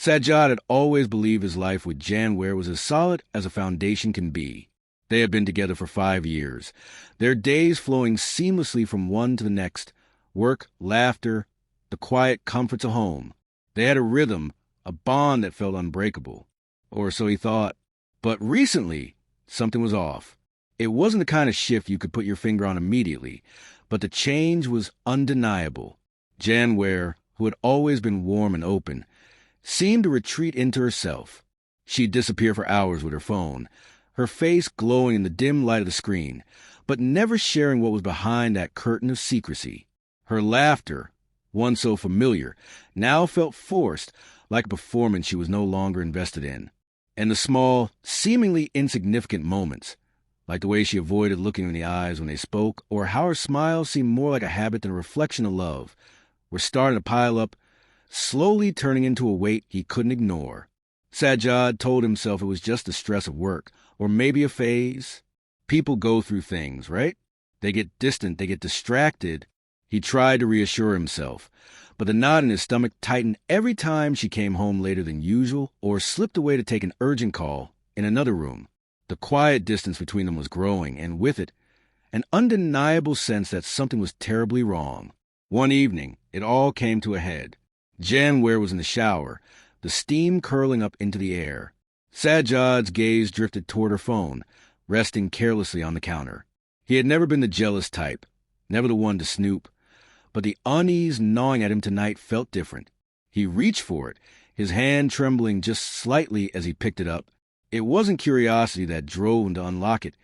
Sajjad had always believed his life with Jan Ware was as solid as a foundation can be. They had been together for 5 years, their days flowing seamlessly from one to the next, work, laughter, the quiet comforts of home. They had a rhythm, a bond that felt unbreakable. Or so he thought. But recently, something was off. It wasn't the kind of shift you could put your finger on immediately, but the change was undeniable. Jan Ware, who had always been warm and open, seemed to retreat into herself. She'd disappear for hours with her phone, her face glowing in the dim light of the screen, but never sharing what was behind that curtain of secrecy. Her laughter, once so familiar, now felt forced, like a performance she was no longer invested in. And the small, seemingly insignificant moments, like the way she avoided looking in the eyes when they spoke, or how her smile seemed more like a habit than a reflection of love, were starting to pile up, slowly turning into a weight he couldn't ignore. Sajjad told himself it was just the stress of work, or maybe a phase. People go through things, right? They get distant, they get distracted. He tried to reassure himself, but the knot in his stomach tightened every time she came home later than usual or slipped away to take an urgent call in another room. The quiet distance between them was growing, and with it, an undeniable sense that something was terribly wrong. One evening, it all came to a head. Jan Ware was in the shower, the steam curling up into the air. Sajjad's gaze drifted toward her phone, resting carelessly on the counter. He had never been the jealous type, never the one to snoop, but the unease gnawing at him tonight felt different. He reached for it, his hand trembling just slightly as he picked it up. It wasn't curiosity that drove him to unlock it.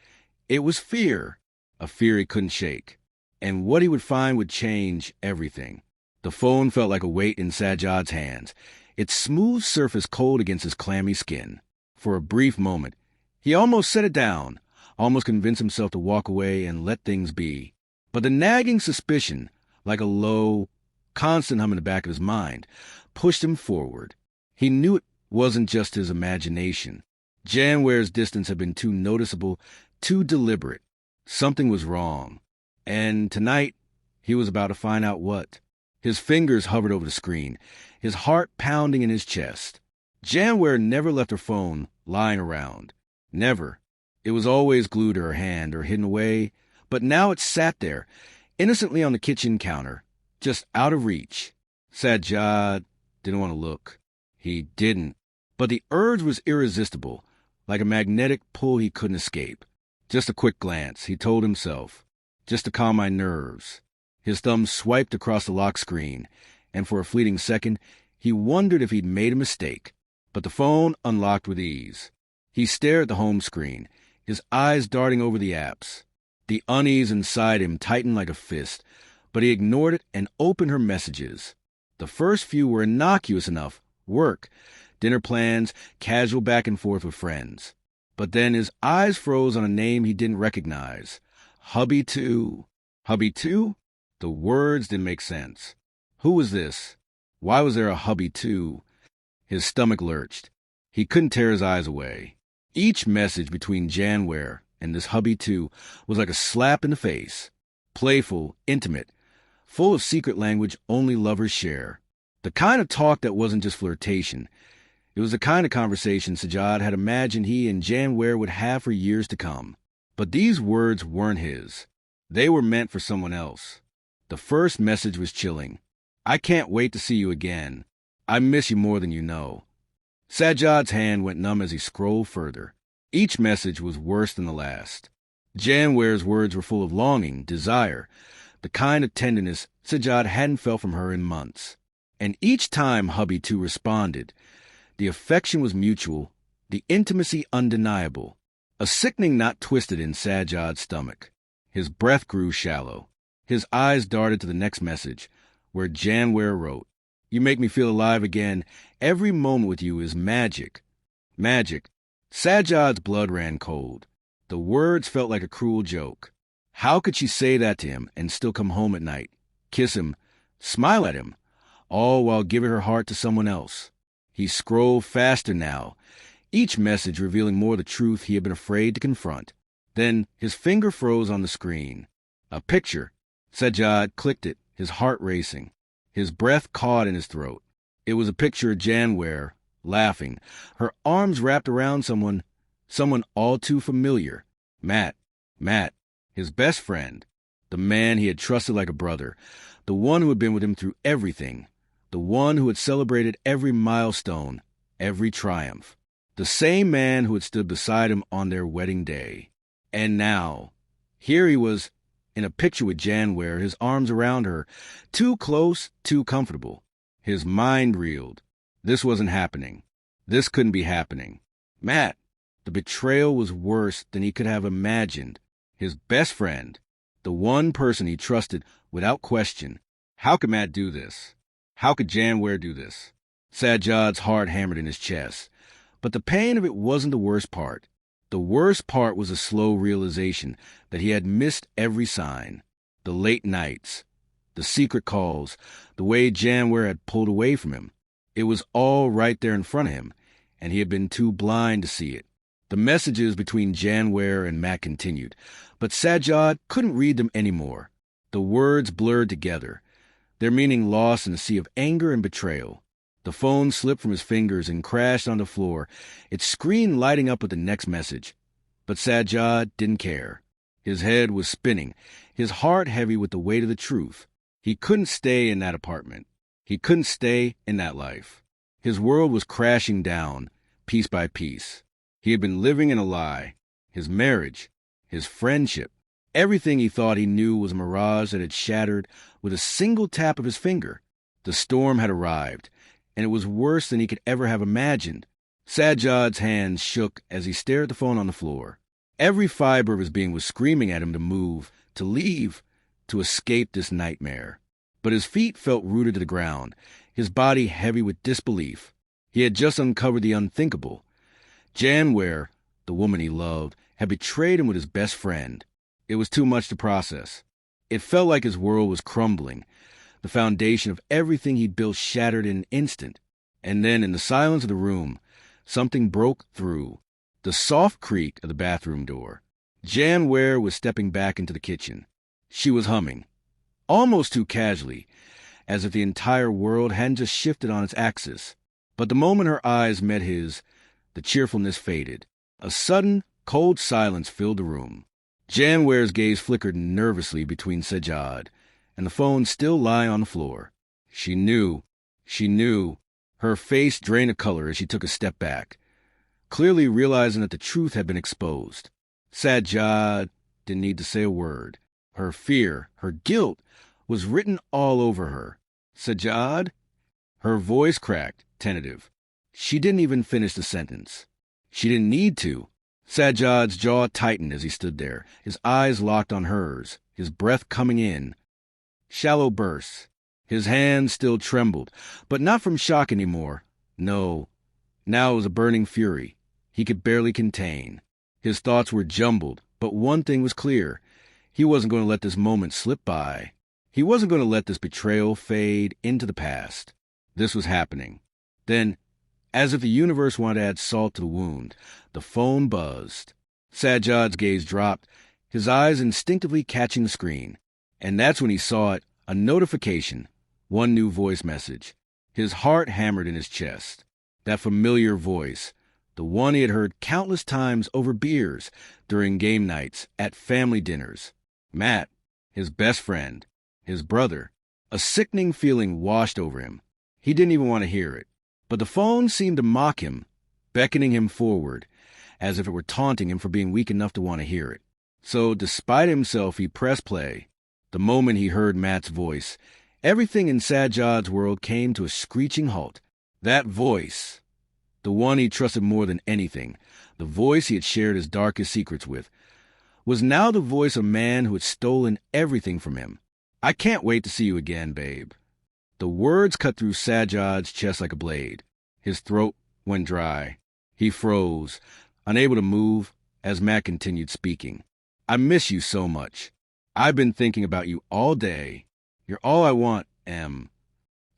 It was fear, a fear he couldn't shake. And what he would find would change everything. The phone felt like a weight in Sajjad's hands, its smooth surface cold against his clammy skin. For a brief moment, he almost set it down, almost convinced himself to walk away and let things be. But the nagging suspicion, like a low, constant hum in the back of his mind, pushed him forward. He knew it wasn't just his imagination. Jan Ware's distance had been too noticeable, too deliberate. Something was wrong. And tonight, he was about to find out what. His fingers hovered over the screen, his heart pounding in his chest. Jan Ware never left her phone lying around. Never. It was always glued to her hand or hidden away, but now it sat there, innocently on the kitchen counter, just out of reach. Sajjad didn't want to look. He didn't. But the urge was irresistible, like a magnetic pull he couldn't escape. Just a quick glance, he told himself, just to calm my nerves. His thumb swiped across the lock screen, and for a fleeting second, he wondered if he'd made a mistake. But the phone unlocked with ease. He stared at the home screen, his eyes darting over the apps. The unease inside him tightened like a fist, but he ignored it and opened her messages. The first few were innocuous enough, work, dinner plans, casual back and forth with friends. But then his eyes froze on a name he didn't recognize. Hubby 2. Hubby 2? The words didn't make sense. Who was this? Why was there a Hubby 2? His stomach lurched. He couldn't tear his eyes away. Each message between Jan Ware and this Hubby 2 was like a slap in the face. Playful, intimate, full of secret language only lovers share. The kind of talk that wasn't just flirtation. It was the kind of conversation Sajjad had imagined he and Jan Ware would have for years to come. But these words weren't his. They were meant for someone else. The first message was chilling. I can't wait to see you again. I miss you more than you know. Sajjad's hand went numb as he scrolled further. Each message was worse than the last. Jan Ware's words were full of longing, desire, the kind of tenderness Sajjad hadn't felt from her in months. And each time Hubby 2 responded, the affection was mutual, the intimacy undeniable. A sickening knot twisted in Sajjad's stomach. His breath grew shallow. His eyes darted to the next message, where Jan Ware wrote, You make me feel alive again. Every moment with you is magic. Magic. Sajjad's blood ran cold. The words felt like a cruel joke. How could she say that to him and still come home at night, kiss him, smile at him, all while giving her heart to someone else? He scrolled faster now, each message revealing more of the truth he had been afraid to confront. Then his finger froze on the screen. A picture. Sajjad clicked it, his heart racing. His breath caught in his throat. It was a picture of Jan Ware, laughing, her arms wrapped around someone all too familiar. Matt, his best friend, the man he had trusted like a brother, the one who had been with him through everything, the one who had celebrated every milestone, every triumph, the same man who had stood beside him on their wedding day. And now, here he was in a picture with Jan Ware, his arms around her, too close, too comfortable. His mind reeled. This wasn't happening. This couldn't be happening. Matt, the betrayal was worse than he could have imagined. His best friend, the one person he trusted without question. How could Matt do this? How could Jan Ware do this? Sajjad's heart hammered in his chest. But the pain of it wasn't the worst part. The worst part was a slow realization that he had missed every sign. The late nights, the secret calls, the way Jan Ware had pulled away from him. It was all right there in front of him, and he had been too blind to see it. The messages between Jan Ware and Matt continued, but Sajjad couldn't read them anymore. The words blurred together, their meaning lost in a sea of anger and betrayal. The phone slipped from his fingers and crashed on the floor, its screen lighting up with the next message. But Sajjad didn't care. His head was spinning, his heart heavy with the weight of the truth. He couldn't stay in that apartment. He couldn't stay in that life. His world was crashing down, piece by piece. He had been living in a lie. His marriage, his friendship, everything he thought he knew was a mirage that had shattered with a single tap of his finger. The storm had arrived, and it was worse than he could ever have imagined. Sajjad's hands shook as he stared at the phone on the floor. Every fiber of his being was screaming at him to move, to leave, to escape this nightmare. But his feet felt rooted to the ground, his body heavy with disbelief. He had just uncovered the unthinkable. Jan Ware, the woman he loved, had betrayed him with his best friend. It was too much to process. It felt like his world was crumbling, the foundation of everything he'd built shattered in an instant. And then, in the silence of the room, something broke through. The soft creak of the bathroom door. Jan Ware was stepping back into the kitchen. She was humming, almost too casually, as if the entire world hadn't just shifted on its axis. But the moment her eyes met his, the cheerfulness faded. A sudden, cold silence filled the room. Jan Ware's gaze flickered nervously between Sajjad and the phone still lying on the floor. She knew. Her face drained of color as she took a step back, clearly realizing that the truth had been exposed. Sajjad didn't need to say a word. Her fear, her guilt, was written all over her. Sajjad? Her voice cracked, tentative. She didn't even finish the sentence. She didn't need to. Sajjad's jaw tightened as he stood there, his eyes locked on hers, his breath coming in. Shallow bursts. His hands still trembled, but not from shock anymore. No. Now it was a burning fury he could barely contain. His thoughts were jumbled, but one thing was clear. He wasn't going to let this moment slip by. He wasn't going to let this betrayal fade into the past. This was happening. Then, as if the universe wanted to add salt to the wound, the phone buzzed. Sajjad's gaze dropped, his eyes instinctively catching the screen. And that's when he saw it, a notification, one new voice message. His heart hammered in his chest. That familiar voice, the one he had heard countless times over beers, during game nights, at family dinners. Matt, his best friend, his brother. A sickening feeling washed over him. He didn't even want to hear it. But the phone seemed to mock him, beckoning him forward, as if it were taunting him for being weak enough to want to hear it. So, despite himself, he pressed play. The moment he heard Matt's voice, everything in Sajjad's world came to a screeching halt. That voice, the one he trusted more than anything, the voice he had shared his darkest secrets with, was now the voice of a man who had stolen everything from him. "I can't wait to see you again, babe." The words cut through Sajjad's chest like a blade. His throat went dry. He froze, unable to move, as Matt continued speaking. "I miss you so much. I've been thinking about you all day. You're all I want, Em."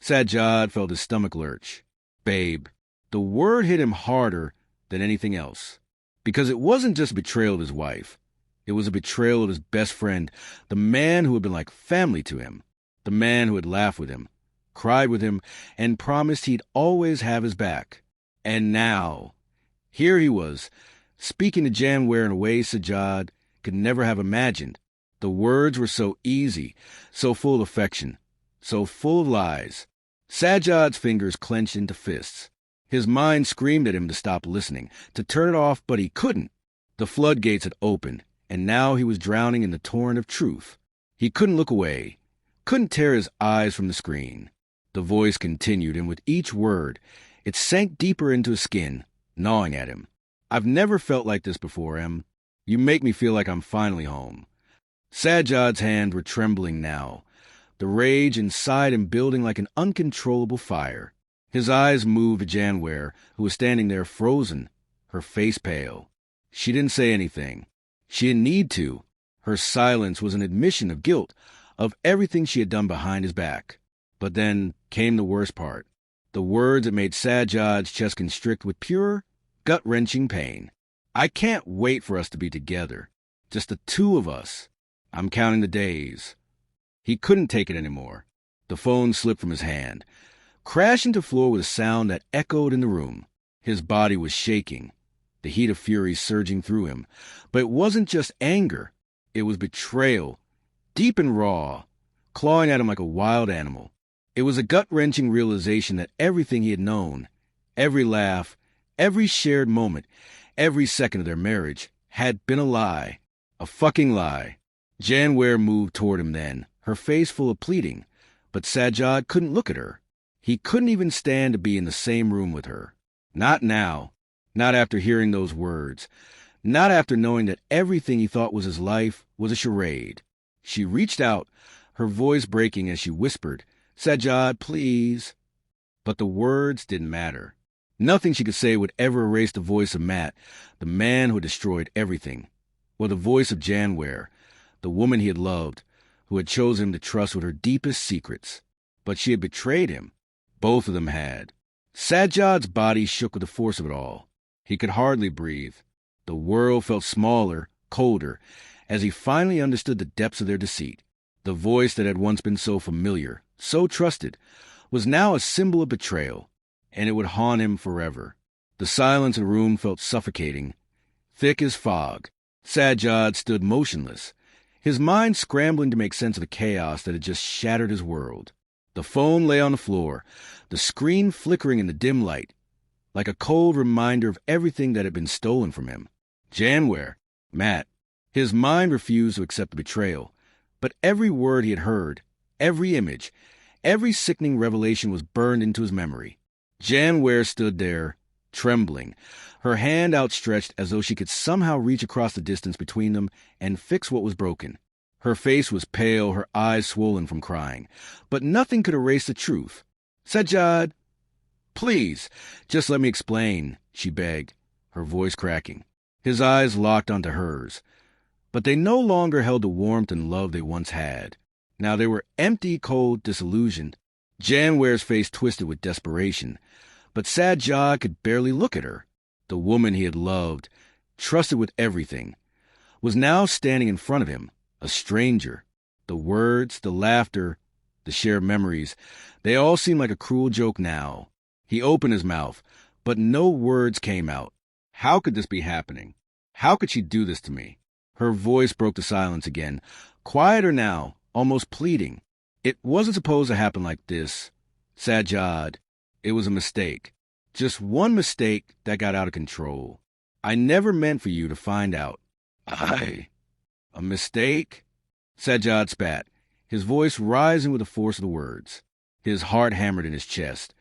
Sajjad felt his stomach lurch. Babe. The word hit him harder than anything else. Because it wasn't just betrayal of his wife. It was a betrayal of his best friend, the man who had been like family to him, the man who had laughed with him, cried with him, and promised he'd always have his back. And now, here he was, speaking to Janware in a way Sajjad could never have imagined. The words were so easy, so full of affection, so full of lies. Sajjad's fingers clenched into fists. His mind screamed at him to stop listening, to turn it off, but he couldn't. The floodgates had opened, and now he was drowning in the torrent of truth. He couldn't look away, couldn't tear his eyes from the screen. The voice continued, and with each word, it sank deeper into his skin, gnawing at him. I've never felt like this before, Em. You make me feel like I'm finally home. Sajjad's hands were trembling now, the rage inside him building like an uncontrollable fire. His eyes moved to Janware, who was standing there frozen, her face pale. She didn't say anything. She didn't need to. Her silence was an admission of guilt, of everything she had done behind his back. But then came the worst part. The words that made Sajjad's chest constrict with pure, gut-wrenching pain. I can't wait for us to be together. Just the two of us. I'm counting the days. He couldn't take it anymore. The phone slipped from his hand, crashing to the floor with a sound that echoed in the room. His body was shaking, the heat of fury surging through him. But it wasn't just anger. It was betrayal, deep and raw, clawing at him like a wild animal. It was a gut-wrenching realization that everything he had known, every laugh, every shared moment, every second of their marriage, had been a lie. A fucking lie. Janware moved toward him then, her face full of pleading, but Sajjad couldn't look at her. He couldn't even stand to be in the same room with her. Not now. Not after hearing those words. Not after knowing that everything he thought was his life was a charade. She reached out, her voice breaking as she whispered, "Sajjad, please." But the words didn't matter. Nothing she could say would ever erase the voice of Matt, the man who had destroyed everything, or the voice of Janware, the woman he had loved, who had chosen him to trust with her deepest secrets. But she had betrayed him. Both of them had. Sajjad's body shook with the force of it all. He could hardly breathe. The world felt smaller, colder, as he finally understood the depths of their deceit. The voice that had once been so familiar, so trusted, was now a symbol of betrayal, and it would haunt him forever. The silence in the room felt suffocating, thick as fog. Sajjad stood motionless, his mind scrambling to make sense of the chaos that had just shattered his world. The phone lay on the floor, the screen flickering in the dim light, like a cold reminder of everything that had been stolen from him. Janware, Matt. His mind refused to accept the betrayal, but every word he had heard, every image, every sickening revelation was burned into his memory. Janware stood there, trembling, her hand outstretched as though she could somehow reach across the distance between them and fix what was broken. Her face was pale, her eyes swollen from crying, but nothing could erase the truth. "Sajjad, please, just let me explain," she begged, her voice cracking. His eyes locked onto hers, but they no longer held the warmth and love they once had. Now they were empty, cold, disillusioned. Janware's face twisted with desperation, but Sajjad could barely look at her. The woman he had loved, trusted with everything, was now standing in front of him, a stranger. The words, the laughter, the shared memories, they all seemed like a cruel joke now. He opened his mouth, but no words came out. How could this be happening? How could she do this to me? Her voice broke the silence again, quieter now, almost pleading. It wasn't supposed to happen like this. Sajjad, it was a mistake. Just one mistake that got out of control. I never meant for you to find out. A mistake? Sajjad spat, his voice rising with the force of the words. His heart hammered in his chest,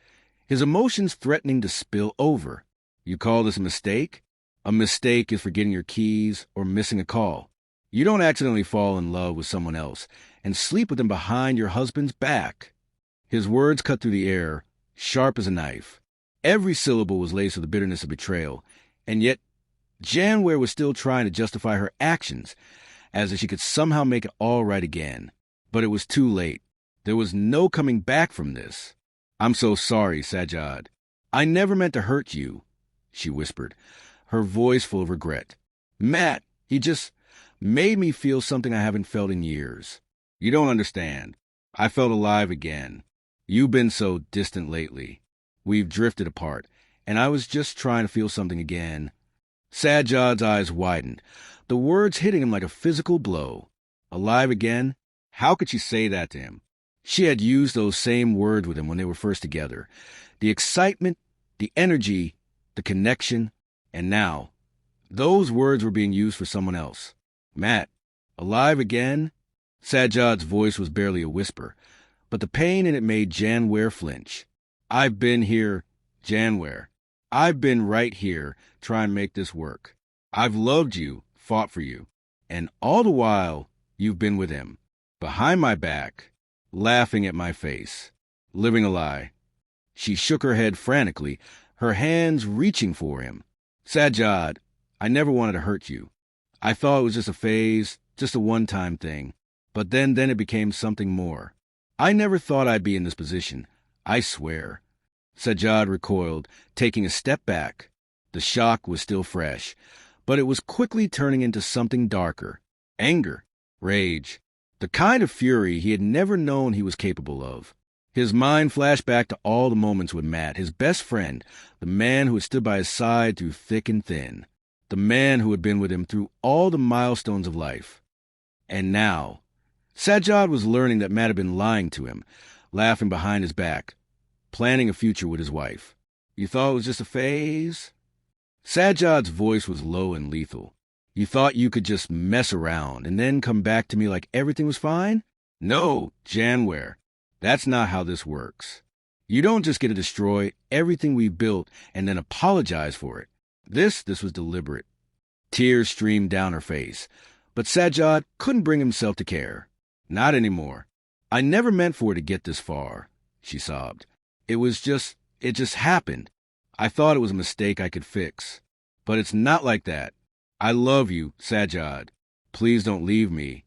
his emotions threatening to spill over. You call this a mistake? A mistake is forgetting your keys or missing a call. You don't accidentally fall in love with someone else and sleep with them behind your husband's back. His words cut through the air, sharp as a knife. Every syllable was laced with the bitterness of betrayal, and yet Janware was still trying to justify her actions, as if she could somehow make it all right again. But it was too late. There was no coming back from this. "I'm so sorry, Sajjad. I never meant to hurt you," she whispered, her voice full of regret. "Matt, he just made me feel something I haven't felt in years. You don't understand. I felt alive again. You've been so distant lately. We've drifted apart, and I was just trying to feel something again. Sajjad's eyes widened, the words hitting him like a physical blow. Alive again? How could she say that to him? She had used those same words with him when they were first together. The excitement, the energy, the connection, and now, those words were being used for someone else. Matt, alive again? Sajjad's voice was barely a whisper, but the pain in it made Jan Ware flinch. I've been here, Jan Ware. I've been right here trying to make this work. I've loved you, fought for you, and all the while, you've been with him, behind my back, laughing at my face, living a lie. She shook her head frantically, her hands reaching for him. Sajjad, I never wanted to hurt you. I thought it was just a phase, just a one-time thing. But then it became something more. I never thought I'd be in this position. I swear. Sajjad recoiled, taking a step back. The shock was still fresh, but it was quickly turning into something darker. Anger, rage, the kind of fury he had never known he was capable of. His mind flashed back to all the moments with Matt, his best friend, the man who had stood by his side through thick and thin, the man who had been with him through all the milestones of life. And now, Sajjad was learning that Matt had been lying to him, laughing behind his back, planning a future with his wife. You thought it was just a phase? Sajjad's voice was low and lethal. You thought you could just mess around and then come back to me like everything was fine? No, Jan Ware. That's not how this works. You don't just get to destroy everything we built and then apologize for it. This was deliberate. Tears streamed down her face, but Sajjad couldn't bring himself to care. Not anymore. I never meant for it to get this far, she sobbed. It just happened. I thought it was a mistake I could fix. But it's not like that. I love you, Sajjad. Please don't leave me.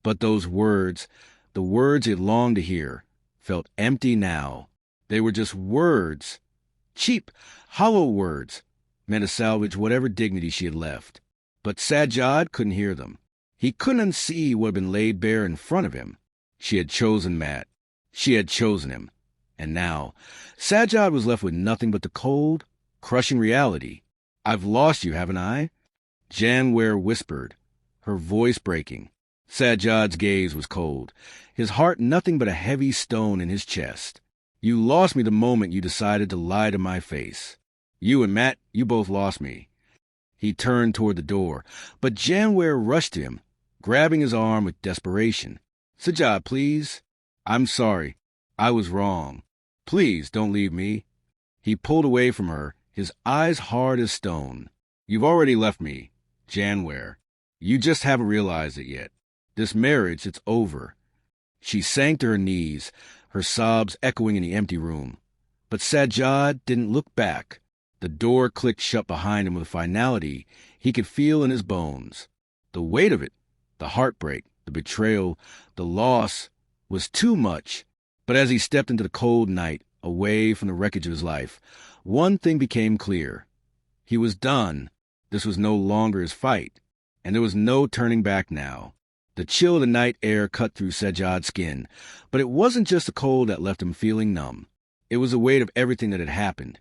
But those words, the words it longed to hear, felt empty now. They were just words. Cheap, hollow words, meant to salvage whatever dignity she had left. But Sajjad couldn't hear them. He couldn't unsee what had been laid bare in front of him. She had chosen Matt. She had chosen him. And now, Sajjad was left with nothing but the cold, crushing reality. I've lost you, haven't I? Jan Ware whispered, her voice breaking. Sajjad's gaze was cold, his heart nothing but a heavy stone in his chest. You lost me the moment you decided to lie to my face. You and Matt, you both lost me. He turned toward the door, but Jan Ware rushed to him, grabbing his arm with desperation. Sajjad, please. I'm sorry. I was wrong. Please don't leave me. He pulled away from her, his eyes hard as stone. You've already left me, Jan Ware. You just haven't realized it yet. This marriage, it's over. She sank to her knees, her sobs echoing in the empty room. But Sajjad didn't look back. The door clicked shut behind him with a finality he could feel in his bones. The weight of it, the heartbreak, the betrayal, the loss, was too much. But as he stepped into the cold night, away from the wreckage of his life, one thing became clear. He was done. This was no longer his fight, and there was no turning back now. The chill of the night air cut through Sajjad's skin, but it wasn't just the cold that left him feeling numb. It was the weight of everything that had happened.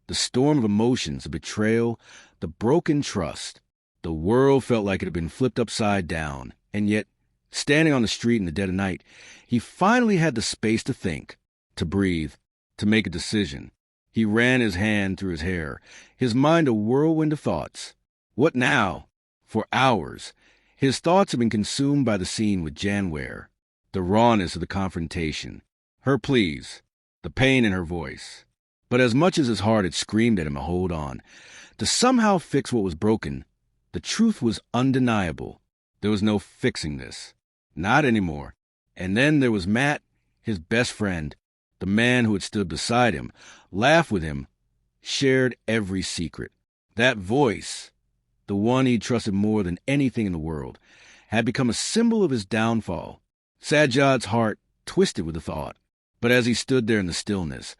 The storm of emotions, the betrayal, the broken trust. The world felt like it had been flipped upside down, and yet, standing on the street in the dead of night, he finally had the space to think, to breathe, to make a decision. He ran his hand through his hair, his mind a whirlwind of thoughts. What now? For hours, his thoughts had been consumed by the scene with Jan Ware, the rawness of the confrontation, her pleas, the pain in her voice. But as much as his heart had screamed at him to hold on, to somehow fix what was broken, the truth was undeniable. There was no fixing this. Not anymore. And then there was Matt, his best friend, the man who had stood beside him, laughed with him, shared every secret. That voice, the one he trusted more than anything in the world, had become a symbol of his downfall. Sajjad's heart twisted with the thought. But as he stood there in the stillness,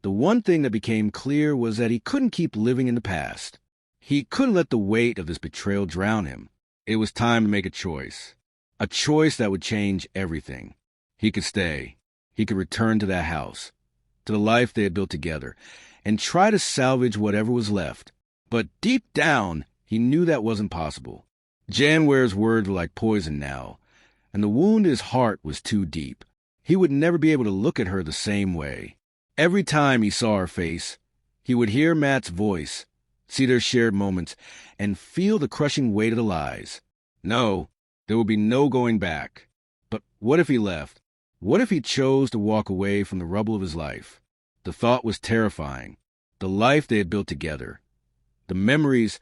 the one thing that became clear was that he couldn't keep living in the past. He couldn't let the weight of this betrayal drown him. It was time to make a choice that would change everything. He could stay. He could return to that house, to the life they had built together, and try to salvage whatever was left. But deep down, he knew that wasn't possible. Janware's words were like poison now, and the wound in his heart was too deep. He would never be able to look at her the same way. Every time he saw her face, he would hear Matt's voice, see their shared moments, and feel the crushing weight of the lies. No, there would be no going back. But what if he left? What if he chose to walk away from the rubble of his life? The thought was terrifying. The life they had built together. The memories,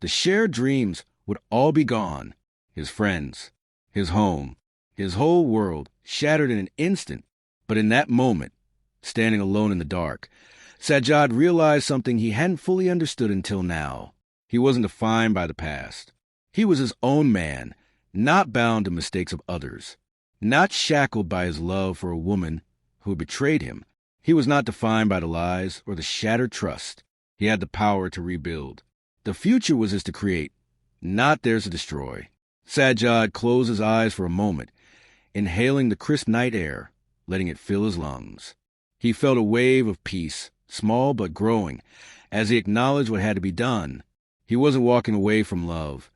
the shared dreams would all be gone. His friends, his home, his whole world shattered in an instant. But in that moment, standing alone in the dark, Sajjad realized something he hadn't fully understood until now. He wasn't defined by the past. He was his own man, not bound to mistakes of others, not shackled by his love for a woman who had betrayed him. He was not defined by the lies or the shattered trust. He had the power to rebuild. The future was his to create, not theirs to destroy. Sajjad closed his eyes for a moment, inhaling the crisp night air, letting it fill his lungs. He felt a wave of peace, small but growing, as he acknowledged what had to be done. He wasn't walking away from love.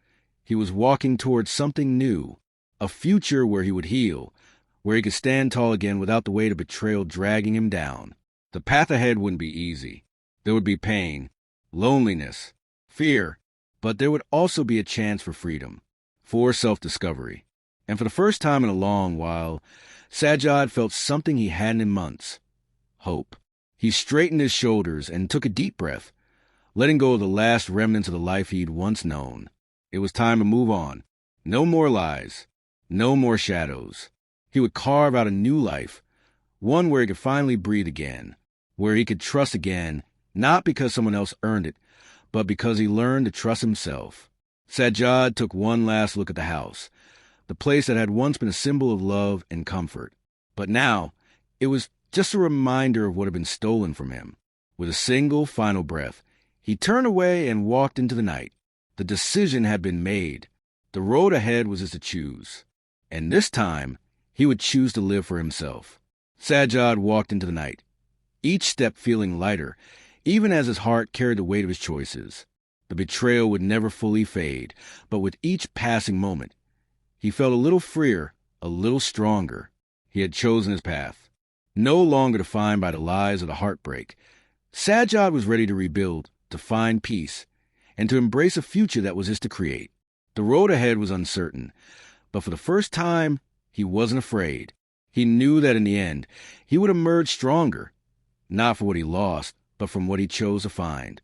He was walking towards something new, a future where he would heal, where he could stand tall again without the weight of betrayal dragging him down. The path ahead wouldn't be easy. There would be pain, loneliness, fear, but there would also be a chance for freedom, for self-discovery. And for the first time in a long while, Sajjad felt something he hadn't in months: hope. He straightened his shoulders and took a deep breath, letting go of the last remnants of the life he'd once known. It was time to move on. No more lies. No more shadows. He would carve out a new life, one where he could finally breathe again, where he could trust again, not because someone else earned it, but because he learned to trust himself. Sajjad took one last look at the house, the place that had once been a symbol of love and comfort. But now, it was just a reminder of what had been stolen from him. With a single final breath, he turned away and walked into the night. The decision had been made. The road ahead was his to choose. And this time, he would choose to live for himself. Sajjad walked into the night, each step feeling lighter, even as his heart carried the weight of his choices. The betrayal would never fully fade, but with each passing moment, he felt a little freer, a little stronger. He had chosen his path, no longer defined by the lies of the heartbreak. Sajjad was ready to rebuild, to find peace, and to embrace a future that was his to create. The road ahead was uncertain, but for the first time, he wasn't afraid. He knew that in the end, he would emerge stronger, not for what he lost, but from what he chose to find.